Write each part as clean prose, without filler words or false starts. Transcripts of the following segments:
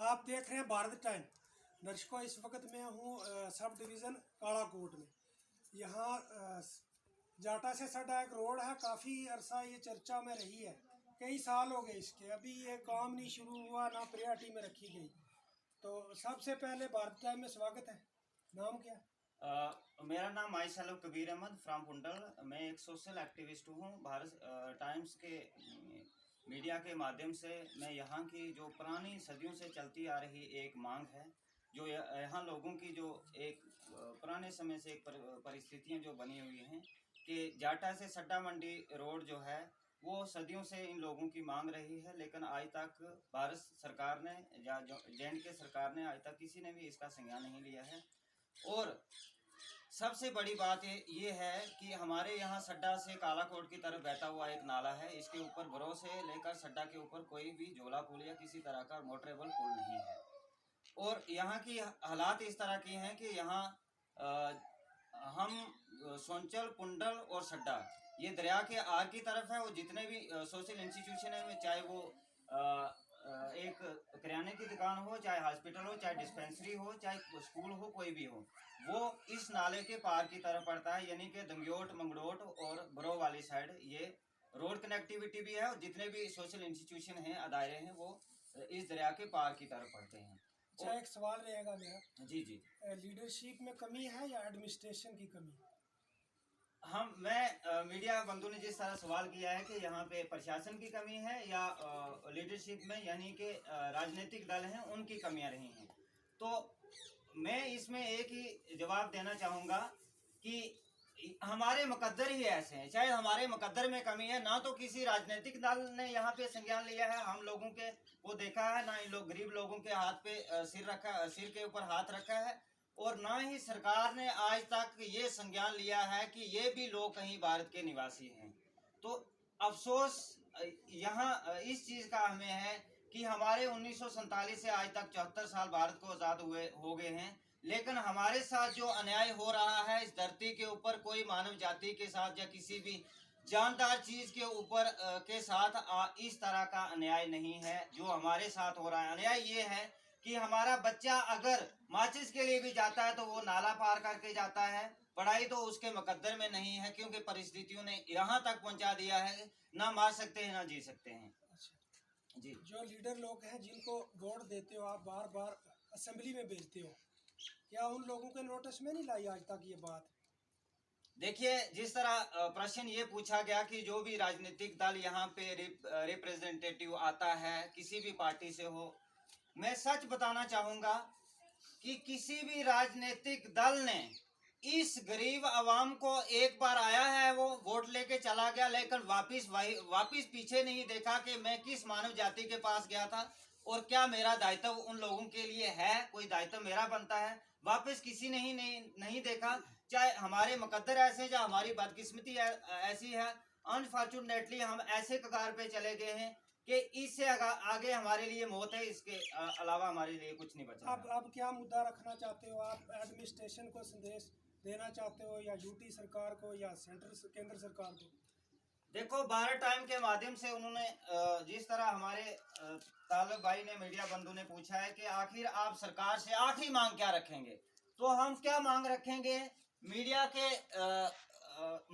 आप देख रहे हैं भारत टाइम। दर्शकों, इस वक्त मैं हूँ सब डिवीज़न कालाकोट में। यहाँ जाटा से सटा एक रोड है, काफ़ी अरसा ये चर्चा में रही है। कई साल हो गए इसके, अभी ये काम नहीं शुरू हुआ, ना प्रियोरिटी में रखी गई। तो सबसे पहले भारत टाइम में स्वागत है। नाम क्या है? मेरा नाम माई सैलव कबीर अहमद फ्राम कुंडल। मैं एक सोशल एक्टिविस्ट हूँ। भारत टाइम्स के मीडिया के माध्यम से मैं यहाँ की जो पुरानी सदियों से चलती आ रही एक मांग है, जो यहाँ लोगों की जो एक पुराने समय से एक परिस्थितियाँ जो बनी हुई हैं कि जाटा से सड्डा मंडी रोड जो है वो सदियों से इन लोगों की मांग रही है, लेकिन आज तक भारत सरकार ने या जे.एंड.के सरकार ने आज तक किसी ने भी इसका संज्ञान नहीं लिया है। और सबसे बड़ी बात ये है कि हमारे यहाँ सड्डा से कालाकोट की तरफ बहता हुआ एक नाला है। इसके ऊपर बरो से लेकर सड्डा के ऊपर कोई भी झोला पुल या किसी तरह का मोटरेबल पुल नहीं है। और यहाँ की हालात इस तरह की हैं कि यहाँ हम सोनचल, कुंडल और सड्डा ये दरिया के आर की तरफ है। और जितने भी सोशल इंस्टीट्यूशन है, चाहे वो एक किराने की दुकान हो, चाहे हॉस्पिटल हो, चाहे डिस्पेंसरी हो, चाहे स्कूल हो, कोई भी हो, वो इस नाले के पार की तरफ पड़ता है। यानी कि दंग्योट, मंगड़ोट और बरो वाली साइड ये रोड कनेक्टिविटी भी है। और जितने भी सोशल इंस्टीट्यूशन हैं, अदारे हैं, वो इस दरिया के पार की तरफ पड़ते हैं। अच्छा, एक सवाल रहेगा मेरा। जी जी। लीडरशिप में कमी है या एडमिनिस्ट्रेशन की कमी? मैं मीडिया बंधु ने जिस तरह सवाल किया है कि यहाँ पे प्रशासन की कमी है या लीडरशिप में, यानी कि राजनीतिक दल हैं उनकी कमियां रही हैं, तो मैं इसमें एक ही जवाब देना चाहूँगा कि हमारे मुकद्दर ही ऐसे हैं। चाहे हमारे मुकद्दर में कमी है, ना तो किसी राजनीतिक दल ने यहाँ पे संज्ञान लिया है, हम लोगों के वो देखा है, ना इन लोग गरीब लोगों के हाथ पे सिर के ऊपर हाथ रखा है, और ना ही सरकार ने आज तक ये संज्ञान लिया है कि ये भी लोग कहीं भारत के निवासी हैं। तो अफसोस यहाँ इस चीज़ का हमें है कि हमारे 1947 से आज तक 74 साल भारत को आज़ाद हुए हो गए हैं, लेकिन हमारे साथ जो अन्याय हो रहा है इस धरती के ऊपर, कोई मानव जाति के साथ या किसी भी जानदार चीज के ऊपर के साथ इस तरह का अन्याय नहीं है जो हमारे साथ हो रहा है। अन्याय ये है कि हमारा बच्चा अगर माचिस के लिए भी जाता है तो वो नाला पार करके जाता है। पढ़ाई तो उसके मुकद्दर में नहीं है, क्योंकि परिस्थितियों ने यहाँ तक पहुँचा दिया है, ना मार सकते हैं ना जी सकते हैं। अच्छा जी। जो लीडर लोग हैं जिनको वोट देते हो, आप बार बार असेंबली में भेजते हो, क्या उन लोगों के नोटिस में नहीं लाई आज तक ये बात? देखिए, जिस तरह प्रश्न ये पूछा गया कि जो भी राजनीतिक दल यहाँ पे रिप्रेजेंटेटिव आता है, किसी भी पार्टी से हो, मैं सच बताना चाहूँगा कि किसी भी राजनीतिक दल ने इस गरीब आवाम को एक बार आया है, वो वोट लेके चला गया, लेकिन वापिस पीछे नहीं देखा कि मैं किस मानव जाति के पास गया था और क्या मेरा दायित्व उन लोगों के लिए है, कोई दायित्व मेरा बनता है। वापस किसी ने ही नहीं देखा। चाहे हमारे मुकद्दर ऐसे, या हमारी बदकिस्मती ऐसी है, अनफॉर्चुनेटली हम ऐसे कगार पे चले गए हैं कि इससे आगे हमारे लिए मौत है, इसके अलावा हमारे लिए कुछ नहीं बचा। अब क्या मुद्दा रखना चाहते हो आप? एडमिनिस्ट्रेशन को संदेश देना चाहते हो या यूटी सरकार को या केंद्र सरकार को? देखो, भारत टाइम के माध्यम से उन्होंने जिस तरह हमारे तालब भाई ने, मीडिया बंधु ने पूछा है कि आखिर आप सरकार से आखिरी मांग क्या रखेंगे, तो हम क्या मांग रखेंगे, मीडिया के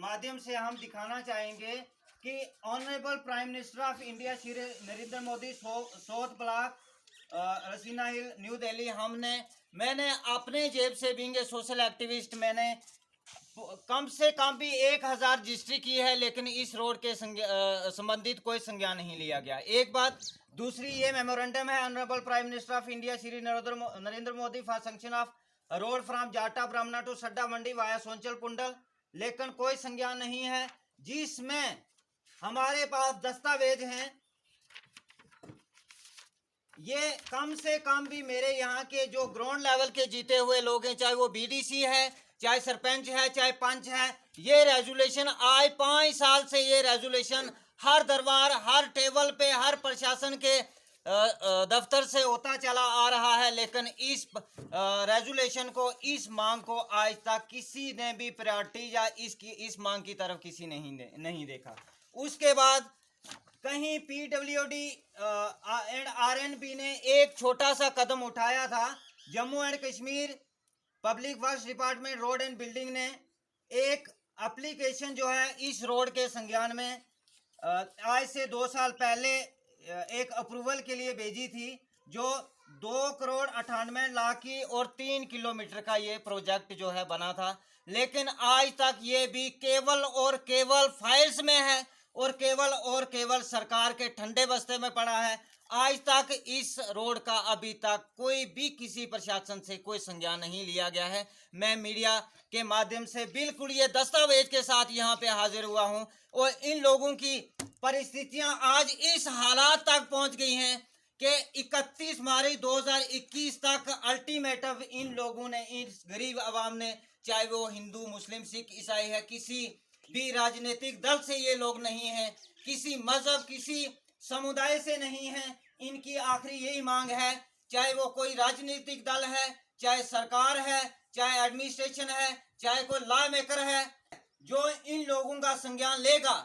माध्यम से हम दिखाना चाहेंगे कि honourable prime minister of India Shri Narendra Modi, south block, रसीना hill, new Delhi, मैंने अपने जेब से बीइंग ए सोशल एक्टिविस्ट मैंने कम से कम भी 1000 रजिस्ट्री की है, लेकिन इस रोड के संबंधित कोई संज्ञान नहीं लिया गया। एक बात। दूसरी, ये मेमोरेंडम है honourable prime minister of India Shri Narendra Modi for sanction of road from जाटा ब्राह्मणा टू सड्डा मंडी वाया सोनचल कुंडल, लेकिन कोई संज्ञान नहीं है, जिसमें हमारे पास दस्तावेज हैं। ये कम से कम भी मेरे यहाँ के जो ग्राउंड लेवल के जीते हुए लोग हैं, चाहे वो बीडीसी है, चाहे सरपंच है, चाहे पंच है, ये रेजुलेशन आज 5 साल से ये रेजुलेशन हर दरबार, हर टेबल पे, हर प्रशासन के दफ्तर से होता चला आ रहा है, लेकिन इस रेजुलेशन को, इस मांग को आज तक किसी ने भी प्रायोरिटी या इस मांग की तरफ किसी ने नहीं देखा। उसके बाद कहीं पीडब्ल्यूडी एंड आरएनबी ने एक छोटा सा कदम उठाया था। Jammu and Kashmir public works department road and building ने एक एप्लीकेशन जो है इस रोड के संज्ञान में आज से 2 साल पहले एक अप्रूवल के लिए भेजी थी, जो 2,98,00,000 की और 3 किलोमीटर का ये प्रोजेक्ट जो है बना था। लेकिन आज तक ये भी केवल और केवल फाइल्स में है और केवल सरकार के ठंडे बस्ते में पड़ा है। आज तक इस रोड का अभी तक कोई भी किसी प्रशासन से कोई संज्ञान नहीं लिया गया है। मैं मीडिया के माध्यम से बिल्कुल ये दस्तावेज के साथ यहाँ पे हाजिर हुआ हूँ और इन लोगों की परिस्थितियां आज इस हालात तक पहुंच गई हैं कि 31 मार्च 2021 तक अल्टीमेटम इन लोगों ने, इस गरीब आवाम ने, चाहे वो हिंदू मुस्लिम सिख ईसाई है, किसी भी राजनीतिक दल से ये लोग नहीं हैं, किसी मजहब किसी समुदाय से नहीं है। इनकी आखिरी यही मांग है, चाहे वो कोई राजनीतिक दल है, चाहे सरकार है, चाहे एडमिनिस्ट्रेशन है, चाहे कोई लॉ मेकर है, जो इन लोगों का संज्ञान लेगा